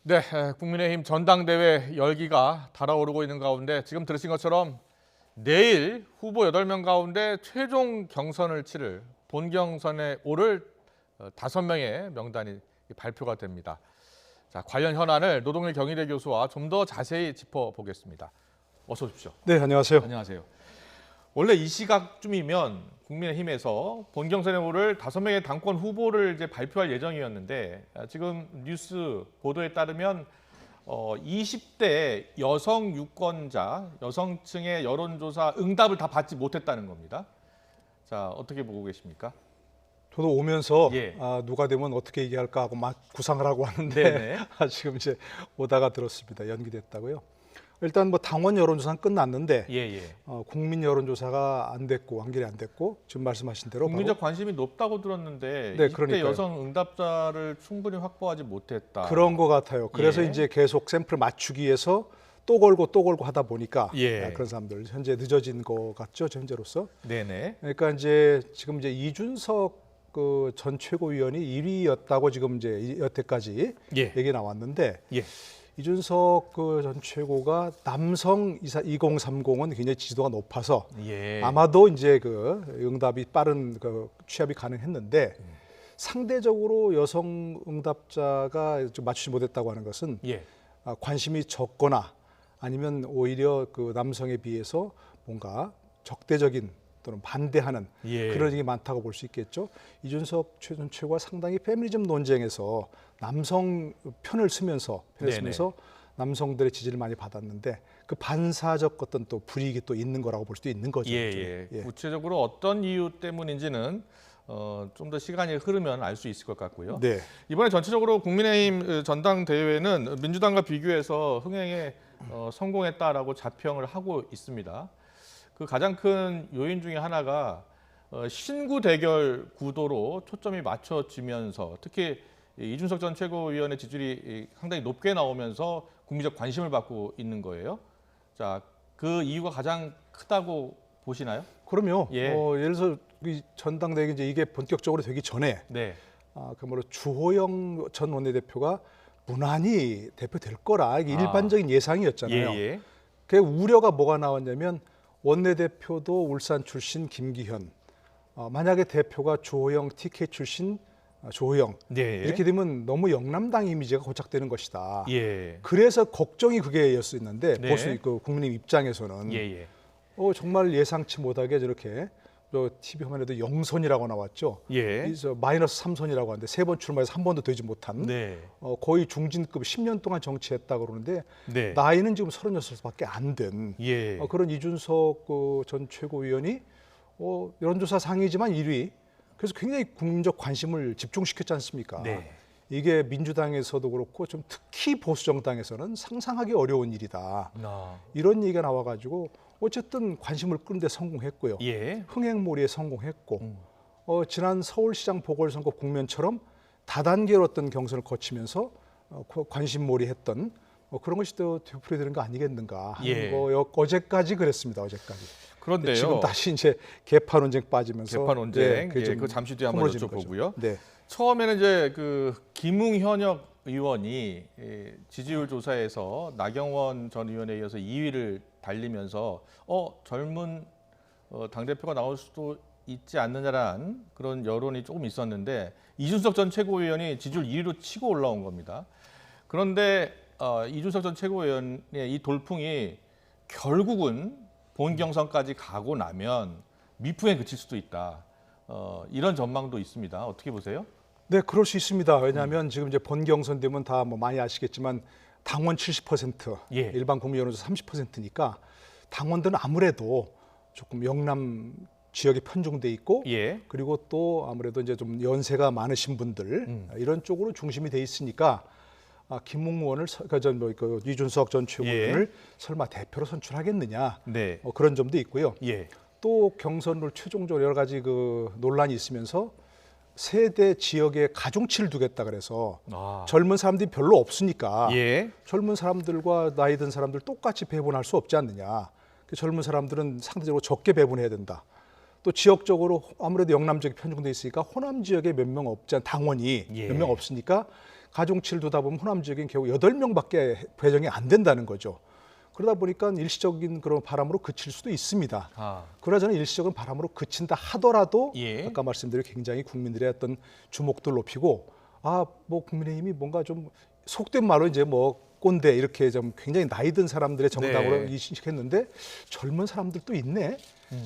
네, 국민의힘 전당대회 열기가 달아오르고 있는 가운데 지금 들으신 것처럼 내일 후보 8명 가운데 최종 경선을 치를 본경선에 오를 5명의 명단이 발표가 됩니다. 자, 관련 현안을 노동일 경희대 교수와 좀 더 자세히 짚어보겠습니다. 어서 오십시오. 네, 안녕하세요. 안녕하세요. 원래 이 시각쯤이면 국민의힘에서 본경선에 오를 5명의 당권 후보를 이제 발표할 예정이었는데 지금 뉴스 보도에 따르면 20대 여성 유권자, 여성층의 여론조사 응답을 다 받지 못했다는 겁니다. 자, 어떻게 보고 계십니까? 저도 오면서 예. 누가 되면 어떻게 얘기할까 하고 막 구상을 하고 왔는데 네네. 지금 이제 오다가 들었습니다. 연기됐다고요. 일단 뭐 당원 여론조사는 끝났는데 예. 국민 여론조사가 안 됐고 완결이 안 됐고 지금 말씀하신 대로 국민적 관심이 높다고 들었는데 네, 20대 그러니까요. 여성 응답자를 충분히 확보하지 못했다. 그런 것 같아요. 그래서 예. 이제 계속 샘플을 맞추기 위해서 또 걸고 하다 보니까 예. 그런 사람들 현재 늦어진 것 같죠, 현재로서. 네네. 그러니까 이제 지금 이제 이준석 그 전 최고위원이 1위였다고 지금 이제 여태까지 예. 얘기 나왔는데 예. 이준석 그 전 최고가 남성 2030은 굉장히 지지도가 높아서 예. 아마도 이제 그 응답이 빠른 그 취합이 가능했는데 상대적으로 여성 응답자가 좀 맞추지 못했다고 하는 것은 예. 관심이 적거나 아니면 오히려 그 남성에 비해서 뭔가 적대적인 또는 반대하는 예. 그런 얘기 많다고 볼 수 있겠죠. 이준석 전 최고가 상당히 페미니즘 논쟁에서 남성 편을 쓰면서 남성들의 지지를 많이 받았는데 그 반사적 어떤 또 불이익이 또 있는 거라고 볼 수도 있는 거죠. 예. 구체적으로 어떤 이유 때문인지는 좀 더 시간이 흐르면 알 수 있을 것 같고요. 네. 이번에 전체적으로 국민의힘 전당대회는 민주당과 비교해서 흥행에 성공했다라고 자평을 하고 있습니다. 그 가장 큰 요인 중에 하나가 신구 대결 구도로 초점이 맞춰지면서 특히 이준석 전 최고위원의 지지율이 상당히 높게 나오면서 국민적 관심을 받고 있는 거예요. 자, 그 이유가 가장 크다고 보시나요? 그럼요. 예. 예를 들어서 이 전당대회 이제 이게 본격적으로 되기 전에 네. 그러므로 주호영 전 원내대표가 무난히 대표될 거라 이게 일반적인 예상이었잖아요. 예. 그 우려가 뭐가 나왔냐면 원내대표도 울산 출신 김기현, 만약에 대표가 주호영 TK 출신 조호영 네. 이렇게 되면 너무 영남당 이미지가 고착되는 것이다. 예. 그래서 걱정이 그게였었는데 네. 보수 그 국민의힘 입장에서는 예. 정말 예상치 못하게 저렇게 TV 화면에도 0선이라고 나왔죠. 예. 마이너스 3선이라고 하는데 3번 출마해서 한 번도 되지 못한 네. 거의 중진급 10년 동안 정치했다고 그러는데 네. 나이는 지금 36살밖에 안 된 예. 그런 이준석 전 최고위원이 여론조사 상위지만 1위. 그래서 굉장히 국민적 관심을 집중시켰지 않습니까? 네. 이게 민주당에서도 그렇고 좀 특히 보수 정당에서는 상상하기 어려운 일이다. 이런 얘기가 나와가지고 어쨌든 관심을 끄는 데 성공했고요. 예. 흥행몰이에 성공했고 지난 서울시장 보궐선거 국면처럼 다단계로 어떤 경선을 거치면서 관심몰이했던 그런 것이 또 되풀이되는 거 아니겠는가 하는 예. 어제까지 그랬습니다. 어제까지. 그런데요. 지금 다시 이제 개판 논쟁 빠지면서 개판 논쟁, 그게 좀 그 잠시 뒤에 한번 허물어지는 여쭤보고요. 거죠. 네. 처음에는 이제 그 김웅현역 의원이 지지율 조사에서 나경원 전 의원에 이어서 2위를 달리면서 젊은 당대표가 나올 수도 있지 않느냐라는 그런 여론이 조금 있었는데 이준석 전 최고위원이 지지율 2위로 치고 올라온 겁니다. 그런데 이준석 전 최고위원의 이 돌풍이 결국은 본 경선까지 가고 나면 미풍에 그칠 수도 있다. 이런 전망도 있습니다. 어떻게 보세요? 네, 그럴 수 있습니다. 왜냐하면 지금 이제 본 경선 되면 다 뭐 많이 아시겠지만 당원 70%, 예. 일반 국민 여론조사 30%니까 당원들은 아무래도 조금 영남 지역에 편중돼 있고 예. 그리고 또 아무래도 이제 좀 연세가 많으신 분들 이런 쪽으로 중심이 돼 있으니까 김웅 의원을 이준석 전 최고위원을 설마 대표로 선출하겠느냐 네. 그런 점도 있고요. 예. 또 경선을 최종적으로 여러 가지 그 논란이 있으면서 세대 지역에 가중치를 두겠다 그래서 젊은 사람들이 별로 없으니까 예. 젊은 사람들과 나이 든 사람들 똑같이 배분할 수 없지 않느냐. 젊은 사람들은 상대적으로 적게 배분해야 된다. 또 지역적으로 아무래도 영남 지역이 편중돼 있으니까 호남 지역에 몇 명 없지 않 당원이 예. 몇 명 없으니까 가중치를 두다 보면 호남 지역엔 겨우 8명밖에 배정이 안 된다는 거죠. 그러다 보니까 일시적인 그런 바람으로 그칠 수도 있습니다. 그러나 일시적인 바람으로 그친다 하더라도 예. 아까 말씀드린 굉장히 국민들의 어떤 주목도를 높이고 뭐 국민의힘이 뭔가 좀 속된 말로 이제 뭐 꼰대 이렇게 좀 굉장히 나이 든 사람들의 정당으로 네. 인식했는데 젊은 사람들도 있네.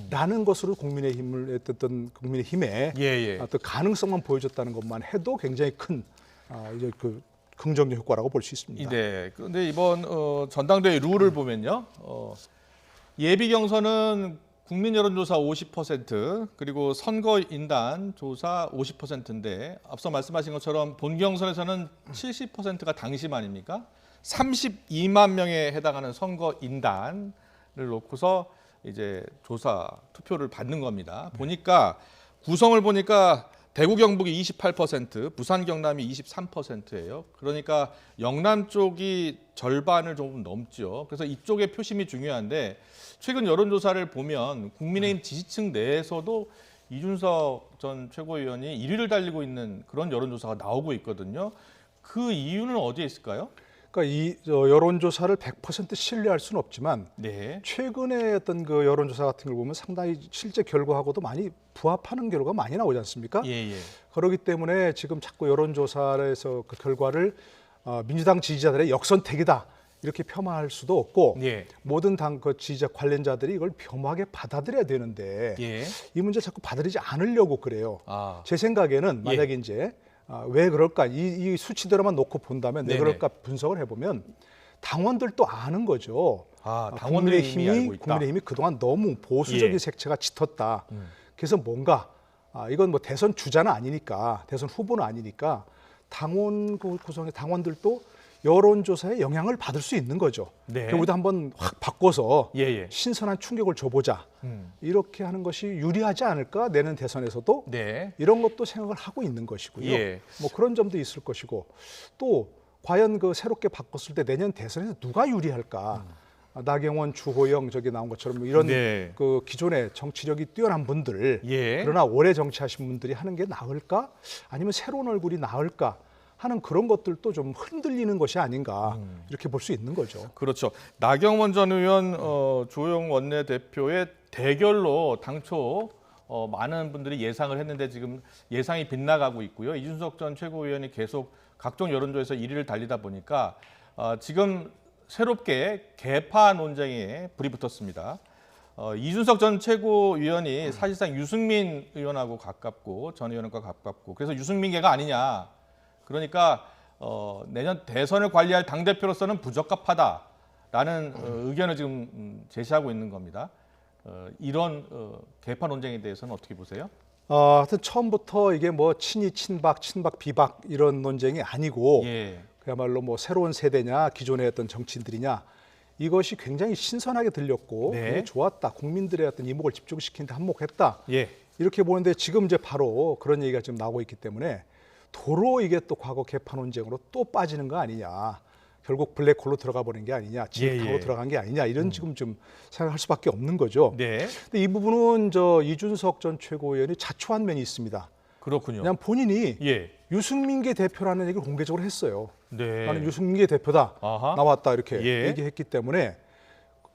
라는 것으로 국민의힘의 어떤 가능성만 보여줬다는 것만 해도 굉장히 큰 이제 그 긍정적 효과라고 볼 수 있습니다. 네. 그런데 이번 전당대회 룰을 보면요. 예비 경선은 국민 여론조사 50% 그리고 선거인단 조사 50%인데 앞서 말씀하신 것처럼 본 경선에서는 70%가 당심 아닙니까? 32만 명에 해당하는 선거인단을 놓고서 이제 조사 투표를 받는 겁니다. 보니까 구성을 보니까 대구 경북이 28%, 부산 경남이 23%예요. 그러니까 영남 쪽이 절반을 조금 넘죠. 그래서 이쪽의 표심이 중요한데 최근 여론조사를 보면 국민의힘 지지층 내에서도 이준석 전 최고위원이 1위를 달리고 있는 그런 여론조사가 나오고 있거든요. 그 이유는 어디에 있을까요? 그러니까 이 여론조사를 100% 신뢰할 수는 없지만 네. 최근에 어떤 그 여론조사 같은 걸 보면 상당히 실제 결과하고도 많이 부합하는 결과가 많이 나오지 않습니까? 예. 그렇기 때문에 지금 자꾸 여론조사에서 그 결과를 민주당 지지자들의 역선택이다 이렇게 폄하할 수도 없고 예. 모든 당 그 지지자 관련자들이 이걸 겸하게 받아들여야 되는데 예. 이 문제 자꾸 받아들이지 않으려고 그래요. 아. 제 생각에는 만약에 이제 왜 그럴까 이 수치대로만 놓고 본다면 왜 네네. 그럴까 분석을 해보면 당원들도 아는 거죠. 당원들이 이미 알고 있다. 국민의힘이 그동안 너무 보수적인 예. 색채가 짙었다. 그래서 뭔가 이건 뭐 대선 주자는 아니니까 대선 후보는 아니니까 당원 구성의 당원들도 여론조사에 영향을 받을 수 있는 거죠. 네. 우리도 한번 확 바꿔서 예. 신선한 충격을 줘보자. 이렇게 하는 것이 유리하지 않을까? 내년 대선에서도 네. 이런 것도 생각을 하고 있는 것이고요. 예. 뭐 그런 점도 있을 것이고 또 과연 그 새롭게 바꿨을 때 내년 대선에서 누가 유리할까? 나경원, 주호영 저기 나온 것처럼 뭐 이런 네. 그 기존에 정치력이 뛰어난 분들 예. 그러나 오래 정치하신 분들이 하는 게 나을까? 아니면 새로운 얼굴이 나을까? 하는 그런 것들도 좀 흔들리는 것이 아닌가 이렇게 볼 수 있는 거죠. 그렇죠. 나경원 전 의원, 주호영 원내대표의 대결로 당초 많은 분들이 예상을 했는데 지금 예상이 빗나가고 있고요. 이준석 전 최고위원이 계속 각종 여론조사에서 1위를 달리다 보니까 지금 새롭게 개파 논쟁에 불이 붙었습니다. 이준석 전 최고위원이 사실상 유승민 의원하고 가깝고 전 의원과 가깝고 그래서 유승민계가 아니냐. 그러니까 내년 대선을 관리할 당대표로서는 부적합하다라는 의견을 지금 제시하고 있는 겁니다. 이런 개파 논쟁에 대해서는 어떻게 보세요? 하여튼 처음부터 이게 뭐 친이 친박, 친박 비박 이런 논쟁이 아니고 예. 그야말로 뭐 새로운 세대냐 기존의 어떤 정치인들이냐 이것이 굉장히 신선하게 들렸고 네. 이게 좋았다. 국민들의 어떤 이목을 집중시키는데 한몫했다. 예. 이렇게 보는데 지금 이제 바로 그런 얘기가 지금 나오고 있기 때문에 도로 이게 또 과거 개파 논쟁으로 또 빠지는 거 아니냐. 결국 블랙홀로 들어가 버린 게 아니냐. 진흙탕으로 들어간 게 아니냐. 이런 지금 좀 생각할 수밖에 없는 거죠. 네. 근데 이 부분은 이준석 전 최고위원이 자초한 면이 있습니다. 그렇군요. 그냥 본인이 예. 유승민계 대표라는 얘기를 공개적으로 했어요. 네. 나는 유승민계 대표다. 아하. 나왔다 이렇게 예. 얘기했기 때문에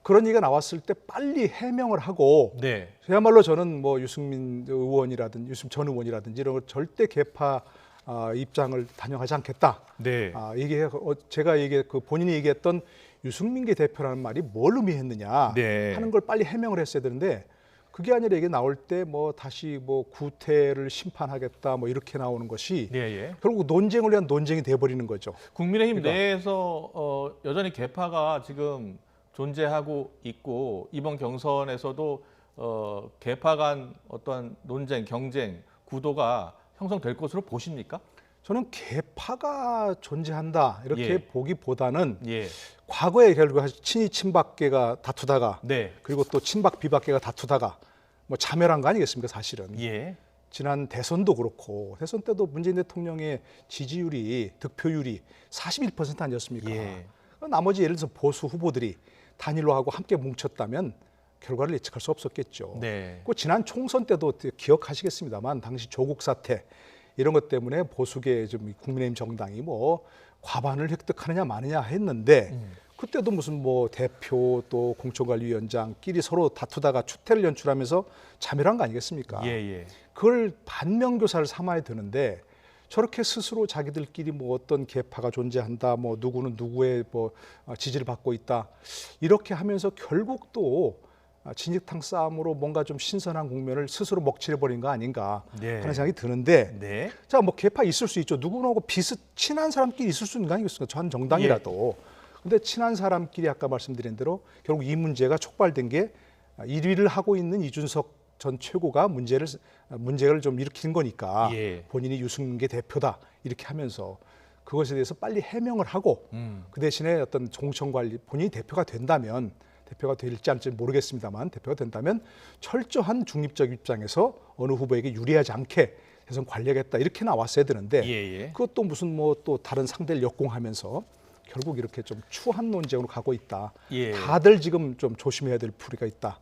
그런 얘기가 나왔을 때 빨리 해명을 하고 네. 그야말로 저는 뭐 유승민 의원이라든지 유승민 전 의원이라든지 이런 거 절대 개파 입장을 단용하지 않겠다. 네. 이게 제가 그 본인이 얘기했던 유승민계 대표라는 말이 뭘 의미했느냐 네. 하는 걸 빨리 해명을 했어야 되는데 그게 아니라 이게 나올 때 뭐 다시 뭐 구태를 심판하겠다 뭐 이렇게 나오는 것이 예. 결국 논쟁을 위한 논쟁이 돼버리는 거죠. 국민의힘 그러니까. 내에서 여전히 개파가 지금 존재하고 있고 이번 경선에서도 개파 간 어떤 논쟁, 경쟁 구도가 형성될 것으로 보십니까? 저는 개파가 존재한다 이렇게 예. 보기보다는 예. 과거에 결국 친이 친박계가 다투다가 네. 그리고 또 친박 비박계가 다투다가 뭐 자멸한 거 아니겠습니까 사실은. 예. 지난 대선도 그렇고 대선 때도 문재인 대통령의 지지율이 득표율이 41% 아니었습니까? 예. 나머지 예를 들어서 보수 후보들이 단일화하고 함께 뭉쳤다면 결과를 예측할 수 없었겠죠. 네. 그 지난 총선 때도 기억하시겠습니다만 당시 조국 사태 이런 것 때문에 보수계 좀 국민의힘 정당이 뭐 과반을 획득하느냐 마느냐 했는데 그때도 무슨 뭐 대표 또 공천관리위원장끼리 서로 다투다가 추태를 연출하면서 자멸한 거 아니겠습니까? 예, 예. 그걸 반면교사를 삼아야 되는데 저렇게 스스로 자기들끼리 뭐 어떤 계파가 존재한다, 뭐 누구는 누구의 뭐 지지를 받고 있다 이렇게 하면서 결국 또 진흙탕 싸움으로 뭔가 좀 신선한 국면을 스스로 먹칠해버린 거 아닌가 네. 하는 생각이 드는데 네. 자, 뭐 계파 있을 수 있죠. 누구하고 친한 사람끼리 있을 수 있는 거 아니겠습니까? 전 정당이라도. 근데 친한 사람끼리 아까 말씀드린 대로 결국 이 문제가 촉발된 게 1위를 하고 있는 이준석 전 최고가 문제를 좀 일으킨 거니까 예. 본인이 유승계 대표다 이렇게 하면서 그것에 대해서 빨리 해명을 하고 그 대신에 어떤 공천관리 본인이 대표가 된다면 대표가 될지 않을지 모르겠습니다만 대표가 된다면 철저한 중립적 입장에서 어느 후보에게 유리하지 않게 대선 관리하겠다 이렇게 나왔어야 되는데 예, 예. 그것도 무슨 뭐 또 다른 상대를 역공하면서 결국 이렇게 좀 추한 논쟁으로 가고 있다. 예. 다들 지금 좀 조심해야 될 풀이가 있다.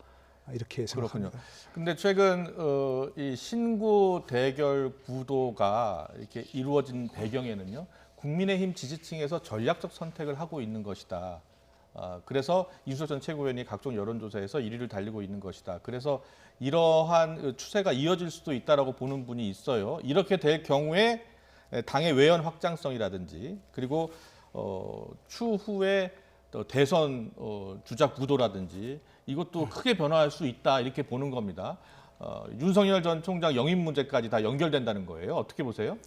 이렇게 그렇군요. 생각합니다. 근데 최근 이 신구 대결 구도가 이렇게 이루어진 배경에는요. 국민의힘 지지층에서 전략적 선택을 하고 있는 것이다. 그래서 이준석 전 최고위원이 각종 여론조사에서 1위를 달리고 있는 것이다. 그래서 이러한 추세가 이어질 수도 있다라고 보는 분이 있어요. 이렇게 될 경우에 당의 외연 확장성이라든지 그리고 추후에 대선 주자 구도라든지 이것도 크게 변화할 수 있다 이렇게 보는 겁니다. 윤석열 전 총장 영입 문제까지 다 연결된다는 거예요. 어떻게 보세요?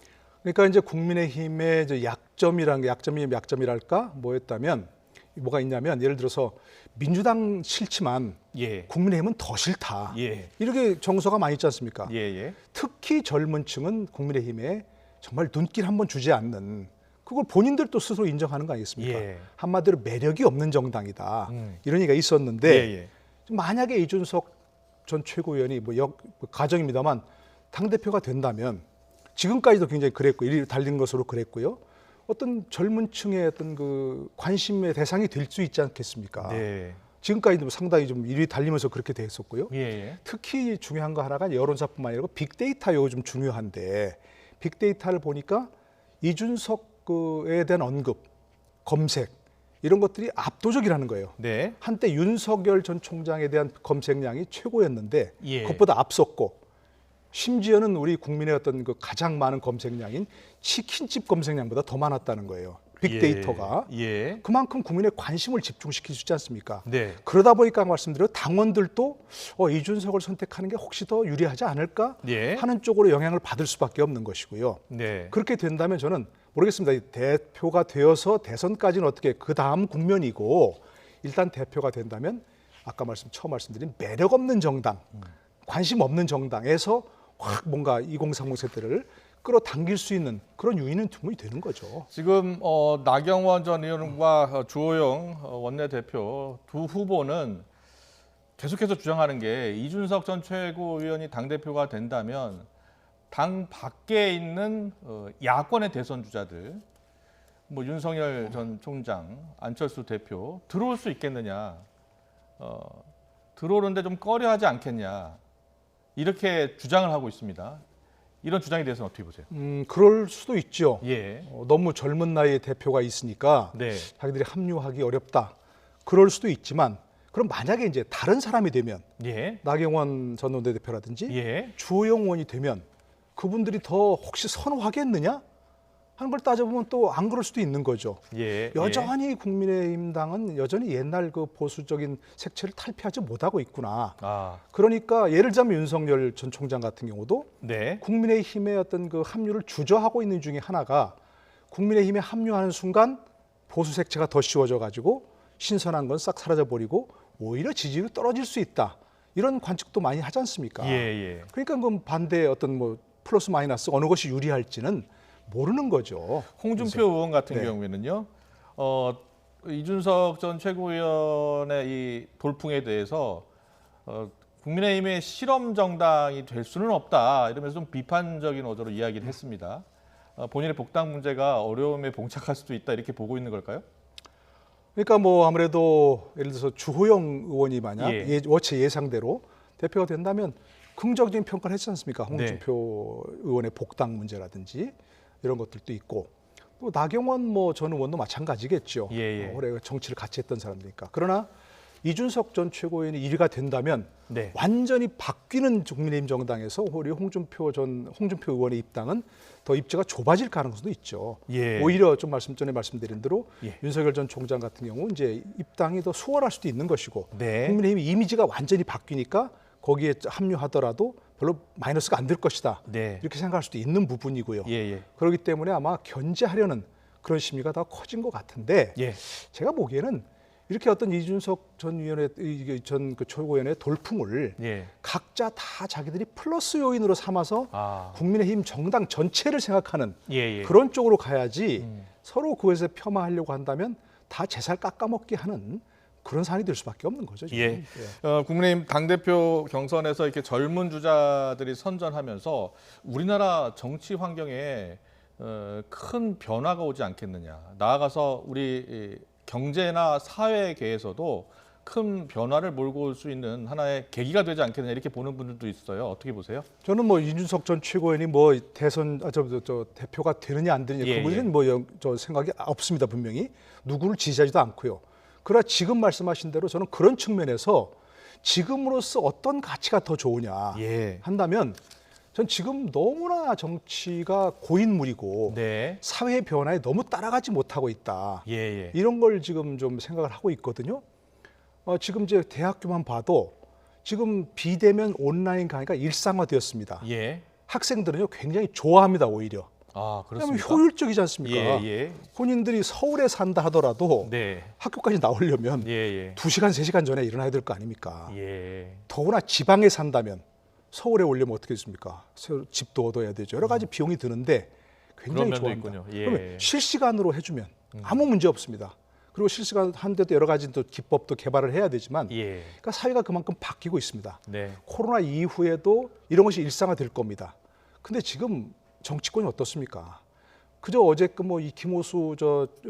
그러니까 이제 국민의힘의 이제 약점이랄까 뭐였다면 뭐가 있냐면 예를 들어서 민주당 싫지만 예. 국민의힘은 더 싫다. 예. 이렇게 정서가 많이 있지 않습니까? 예, 예. 특히 젊은 층은 국민의힘에 정말 눈길 한번 주지 않는 그걸 본인들도 스스로 인정하는 거 아니겠습니까? 예. 한마디로 매력이 없는 정당이다. 이런 얘기가 예, 있었는데 예. 만약에 이준석 전 최고위원이 가정입니다만 당대표가 된다면 지금까지도 굉장히 그랬고 일이 달린 것으로 그랬고요. 어떤 젊은 층의 어떤 그 관심의 대상이 될 수 있지 않겠습니까? 네. 지금까지도 상당히 좀 일이 달리면서 그렇게 됐었고요. 예, 예. 특히 중요한 거 하나가 여론사뿐만 아니라 빅데이터 요즘 중요한데 빅데이터를 보니까 이준석에 대한 언급, 검색 이런 것들이 압도적이라는 거예요. 네. 한때 윤석열 전 총장에 대한 검색량이 최고였는데 예. 그것보다 앞섰고 심지어는 우리 국민의 어떤 그 가장 많은 검색량인 치킨집 검색량보다 더 많았다는 거예요. 빅데이터가. 예. 그만큼 국민의 관심을 집중시킬 수 있지 않습니까? 네. 그러다 보니까 말씀드려 당원들도 이준석을 선택하는 게 혹시 더 유리하지 않을까 예. 하는 쪽으로 영향을 받을 수밖에 없는 것이고요. 네. 그렇게 된다면 저는 모르겠습니다. 이 대표가 되어서 대선까지는 어떻게 그 다음 국면이고 일단 대표가 된다면 아까 처음 말씀드린 매력 없는 정당, 관심 없는 정당에서 확 뭔가 2030 세대를 끌어당길 수 있는 그런 유인은 충분히 되는 거죠. 지금 나경원 전 의원과 주호영 원내대표 두 후보는 계속해서 주장하는 게 이준석 전 최고위원이 당대표가 된다면 당 밖에 있는 야권의 대선 주자들, 뭐 윤석열 전 총장, 안철수 대표 들어올 수 있겠느냐, 들어오는데 좀 꺼려하지 않겠냐 이렇게 주장을 하고 있습니다. 이런 주장에 대해서는 어떻게 보세요? 그럴 수도 있죠. 예. 너무 젊은 나이에 대표가 있으니까 네. 자기들이 합류하기 어렵다. 그럴 수도 있지만 그럼 만약에 이제 다른 사람이 되면 예. 나경원 전 원내대표라든지 예. 주호영 의원이 되면 그분들이 더 혹시 선호하겠느냐 하는 걸 따져보면 또 안 그럴 수도 있는 거죠. 예. 여전히 국민의힘 당은 여전히 옛날 그 보수적인 색채를 탈피하지 못하고 있구나. 그러니까 예를 들자면 윤석열 전 총장 같은 경우도 네. 국민의힘의 어떤 그 합류를 주저하고 있는 중에 하나가 국민의힘에 합류하는 순간 보수 색채가 더 씌워져 가지고 신선한 건 싹 사라져 버리고 오히려 지지율이 떨어질 수 있다. 이런 관측도 많이 하지 않습니까? 예. 그러니까 그 반대 어떤 뭐 플러스 마이너스 어느 것이 유리할지는 모르는 거죠. 홍준표 의원 같은 네. 경우에는요. 이준석 전 최고위원의 이 돌풍에 대해서 국민의힘의 실험 정당이 될 수는 없다 이러면서 좀 비판적인 어조로 이야기를 했습니다. 본인의 복당 문제가 어려움에 봉착할 수도 있다 이렇게 보고 있는 걸까요? 그러니까 뭐 아무래도 예를 들어서 주호영 의원이 만약 예. 워치 예상대로 대표가 된다면 긍정적인 평가를 했지 않습니까? 네. 홍준표 의원의 복당 문제라든지 이런 것들도 있고 또 나경원 뭐 전 의원도 마찬가지겠죠. 예, 예. 올해 정치를 같이 했던 사람이니까. 그러나 이준석 전 최고위원이 1위가 된다면 네. 완전히 바뀌는 국민의힘 정당에서 오히려 홍준표 의원의 입당은 더 입지가 좁아질 가능성도 있죠. 예. 오히려 좀 전에 말씀드린 대로 예. 윤석열 전 총장 같은 경우 이제 입당이 더 수월할 수도 있는 것이고 네. 국민의힘 이미지가 완전히 바뀌니까 거기에 합류하더라도 별로 마이너스가 안 될 것이다. 네. 이렇게 생각할 수도 있는 부분이고요. 예, 예. 그렇기 때문에 아마 견제하려는 그런 심리가 더 커진 것 같은데 예. 제가 보기에는 이렇게 어떤 이준석 전 최고위원의 돌풍을 예. 각자 다 자기들이 플러스 요인으로 삼아서 아. 국민의힘 정당 전체를 생각하는 예, 예. 그런 쪽으로 가야지 서로 그것에 폄하하려고 한다면 다 제 살 깎아먹게 하는 그런 상황이 될 수밖에 없는 거죠. 지금. 예. 국민의힘 당대표 경선에서 이렇게 젊은 주자들이 선전하면서 우리나라 정치 환경에 큰 변화가 오지 않겠느냐. 나아가서 우리 이 경제나 사회계에서도 큰 변화를 몰고 올 수 있는 하나의 계기가 되지 않겠느냐 이렇게 보는 분들도 있어요. 어떻게 보세요? 저는 뭐 이준석 전 최고위원이 뭐 대선 대표가 되느냐 안 되느냐 예, 그 문제는 예. 뭐 저 생각이 없습니다. 분명히 누구를 지지하지도 않고요. 그러나 지금 말씀하신 대로 저는 그런 측면에서 지금으로서 어떤 가치가 더 좋으냐 예. 한다면 전 지금 너무나 정치가 고인물이고 네. 사회 변화에 너무 따라가지 못하고 있다. 예, 예. 이런 걸 지금 좀 생각을 하고 있거든요. 지금 이제 대학교만 봐도 지금 비대면 온라인 강의가 일상화되었습니다. 예. 학생들은요 굉장히 좋아합니다 오히려. 아, 왜냐하면 그렇습니까? 효율적이지 않습니까? 예, 예. 본인들이 서울에 산다 하더라도 네. 학교까지 나오려면 예, 예. 2시간, 3시간 전에 일어나야 될 거 아닙니까? 예. 더구나 지방에 산다면 서울에 오려면 어떻게 됐습니까? 집도 얻어야 되죠. 여러 가지 비용이 드는데 굉장히 그런 면도 좋아합니다. 있군요. 예. 그러면 실시간으로 해주면 아무 문제 없습니다. 그리고 실시간 하는데도 여러 가지 또 기법도 개발을 해야 되지만 예. 그러니까 사회가 그만큼 바뀌고 있습니다. 네. 코로나 이후에도 이런 것이 일상화될 겁니다. 근데 지금 정치권이 어떻습니까? 그저 어제끔 뭐 이 김호수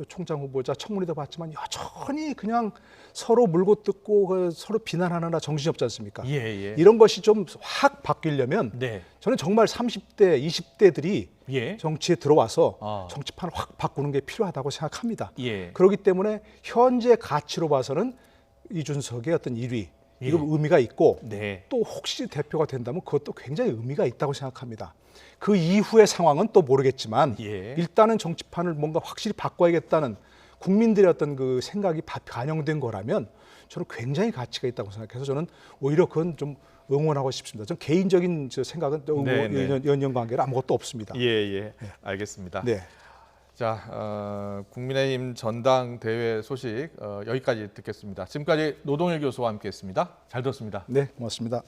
총장 후보자 청문회도 봤지만 여전히 그냥 서로 물고 뜯고 서로 비난하느라 정신없지 않습니까? 예, 예. 이런 것이 좀 확 바뀌려면 네. 저는 정말 30대, 20대들이 예. 정치에 들어와서 아. 정치판을 확 바꾸는 게 필요하다고 생각합니다. 예. 그렇기 때문에 현재 가치로 봐서는 이준석의 어떤 1위 이거 예. 의미가 있고 네. 또 혹시 대표가 된다면 그것도 굉장히 의미가 있다고 생각합니다. 그 이후의 상황은 또 모르겠지만 예. 일단은 정치판을 뭔가 확실히 바꿔야겠다는 국민들의 어떤 그 생각이 반영된 거라면 저는 굉장히 가치가 있다고 생각해서 저는 오히려 그건 좀 응원하고 싶습니다. 전 개인적인 생각은 네, 네. 연연 관계는 아무것도 없습니다. 예, 예. 알겠습니다. 네. 자, 국민의힘 전당대회 소식 여기까지 듣겠습니다. 지금까지 노동일 교수와 함께했습니다. 잘 들었습니다. 네, 고맙습니다.